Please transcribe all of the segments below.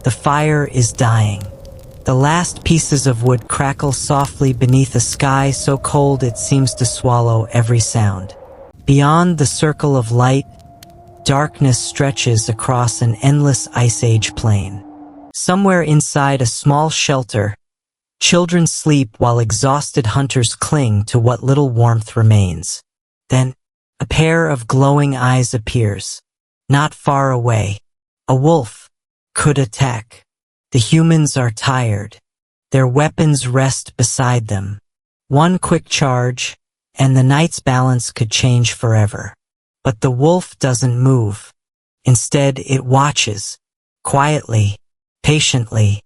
The fire is dying. The last pieces of wood crackle softly beneath a sky so cold it seems to swallow every sound. Beyond the circle of light, darkness stretches across an endless Ice Age plain. Somewhere inside a small shelter, children sleep while exhausted hunters cling to what little warmth remains. Then, a pair of glowing eyes appears. Not far away, a wolf could attack. The humans are tired. Their weapons rest beside them. One quick charge, and the night's balance could change forever. But the wolf doesn't move. Instead, it watches, quietly, patiently,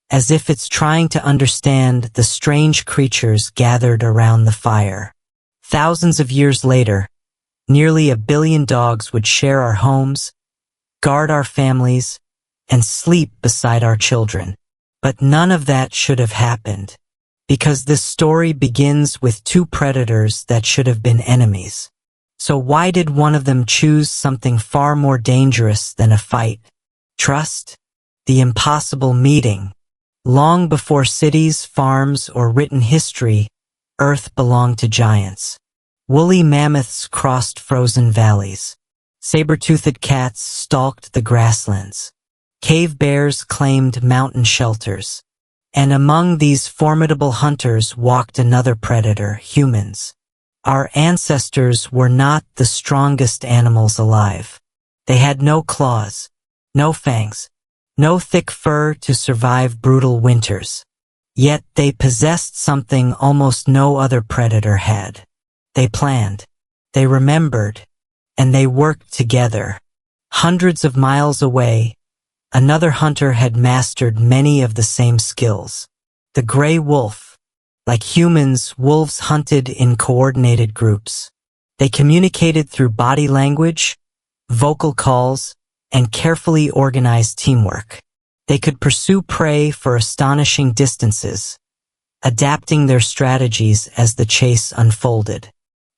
as if it's trying to understand the strange creatures gathered around the fire. Thousands of years later, nearly 1 billion dogs would share our homes, guard our families, and sleep beside our children. But none of that should have happened, because this story begins with 2 predators that should have been enemies. So why did one of them choose something far more dangerous than a fight? Trust? The impossible meeting. Long before cities, farms, or written history, Earth belonged to giants. Woolly mammoths crossed frozen valleys. Saber-toothed cats stalked the grasslands. Cave bears claimed mountain shelters. And among these formidable hunters walked another predator, humans. Our ancestors were not the strongest animals alive. They had no claws, no fangs, no thick fur to survive brutal winters. Yet they possessed something almost no other predator had. They planned, they remembered, and they worked together. Hundreds of miles away, another hunter had mastered many of the same skills. The gray wolf. Like humans, wolves hunted in coordinated groups. They communicated through body language, vocal calls, and carefully organized teamwork. They could pursue prey for astonishing distances, adapting their strategies as the chase unfolded.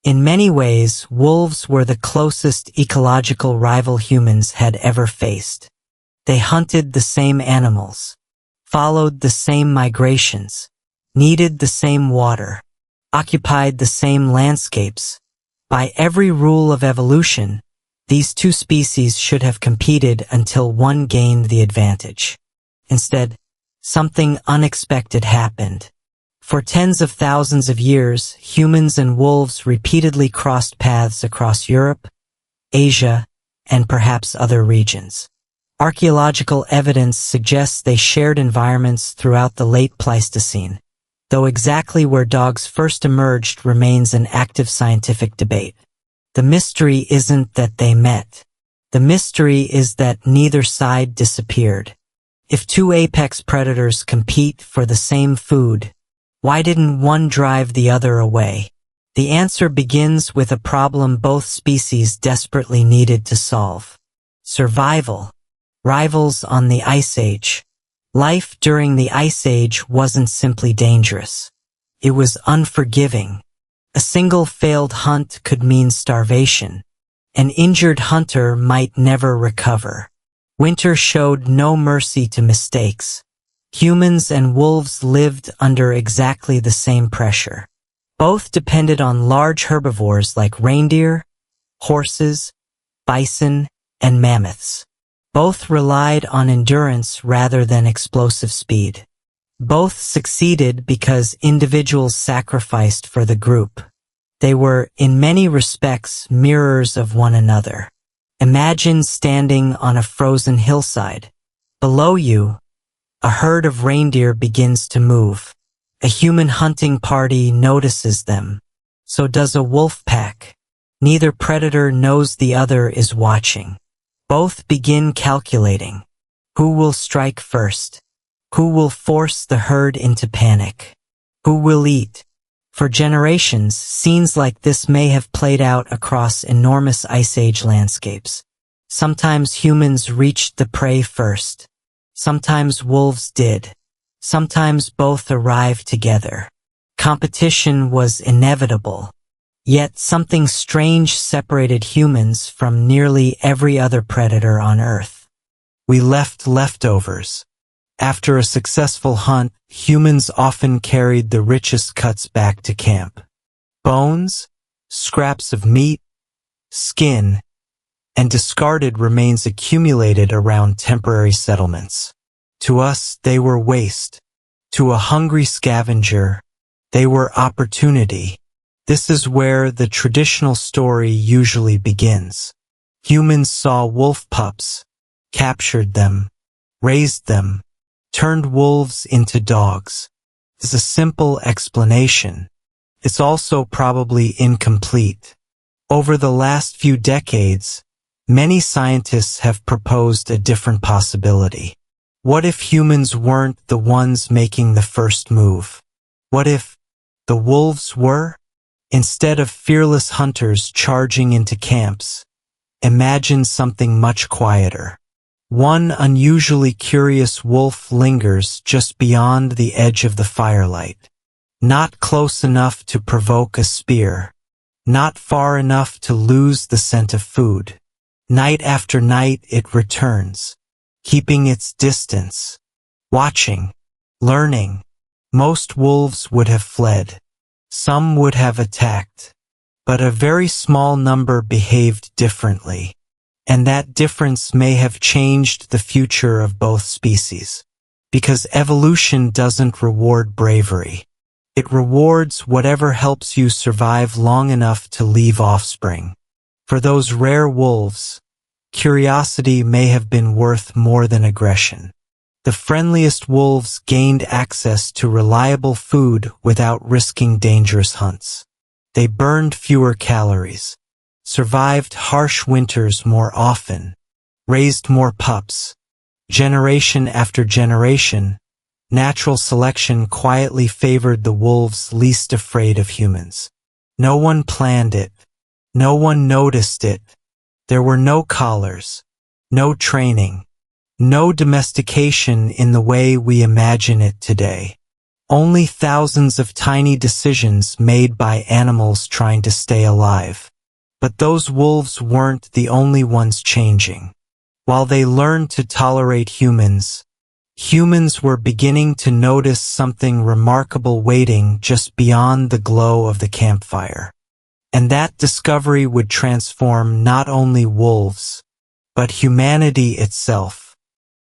In many ways, wolves were the closest ecological rival humans had ever faced. They hunted the same animals, followed the same migrations, needed the same water, occupied the same landscapes. By every rule of evolution, these 2 species should have competed until one gained the advantage. Instead, something unexpected happened. For tens of thousands of years, humans and wolves repeatedly crossed paths across Europe, Asia, and perhaps other regions. Archaeological evidence suggests they shared environments throughout the late Pleistocene, though exactly where dogs first emerged remains an active scientific debate. The mystery isn't that they met. The mystery is that neither side disappeared. If 2 apex predators compete for the same food, why didn't one drive the other away? The answer begins with a problem both species desperately needed to solve. Survival. Rivals on the Ice Age. Life during the Ice Age wasn't simply dangerous. It was unforgiving. A single failed hunt could mean starvation. An injured hunter might never recover. Winter showed no mercy to mistakes. Humans and wolves lived under exactly the same pressure. Both depended on large herbivores like reindeer, horses, bison, and mammoths. Both relied on endurance rather than explosive speed. Both succeeded because individuals sacrificed for the group. They were, in many respects, mirrors of one another. Imagine standing on a frozen hillside. Below you, a herd of reindeer begins to move. A human hunting party notices them. So does a wolf pack. Neither predator knows the other is watching. Both begin calculating. Who will strike first? Who will force the herd into panic? Who will eat? For generations, scenes like this may have played out across enormous Ice Age landscapes. Sometimes humans reached the prey first. Sometimes wolves did. Sometimes both arrived together. Competition was inevitable. Yet something strange separated humans from nearly every other predator on Earth. We left leftovers. After a successful hunt, humans often carried the richest cuts back to camp. Bones, scraps of meat, skin, and discarded remains accumulated around temporary settlements. To us, they were waste. To a hungry scavenger, they were opportunity. This is where the traditional story usually begins. Humans saw wolf pups, captured them, raised them, turned wolves into dogs. It's a simple explanation. It's also probably incomplete. Over the last few decades, many scientists have proposed a different possibility. What if humans weren't the ones making the first move? What if the wolves were? Instead of fearless hunters charging into camps, imagine something much quieter. One unusually curious wolf lingers just beyond the edge of the firelight. Not close enough to provoke a spear. Not far enough to lose the scent of food. Night after night it returns, keeping its distance, watching, learning. Most wolves would have fled. Some would have attacked. But a very small number behaved differently. And that difference may have changed the future of both species. Because evolution doesn't reward bravery. It rewards whatever helps you survive long enough to leave offspring. For those rare wolves, curiosity may have been worth more than aggression. The friendliest wolves gained access to reliable food without risking dangerous hunts. They burned fewer calories, survived harsh winters more often, raised more pups. Generation after generation, natural selection quietly favored the wolves least afraid of humans. No one planned it. No one noticed it. There were no collars, no training, no domestication in the way we imagine it today. Only thousands of tiny decisions made by animals trying to stay alive. But those wolves weren't the only ones changing. While they learned to tolerate humans, humans were beginning to notice something remarkable waiting just beyond the glow of the campfire. And that discovery would transform not only wolves, but humanity itself.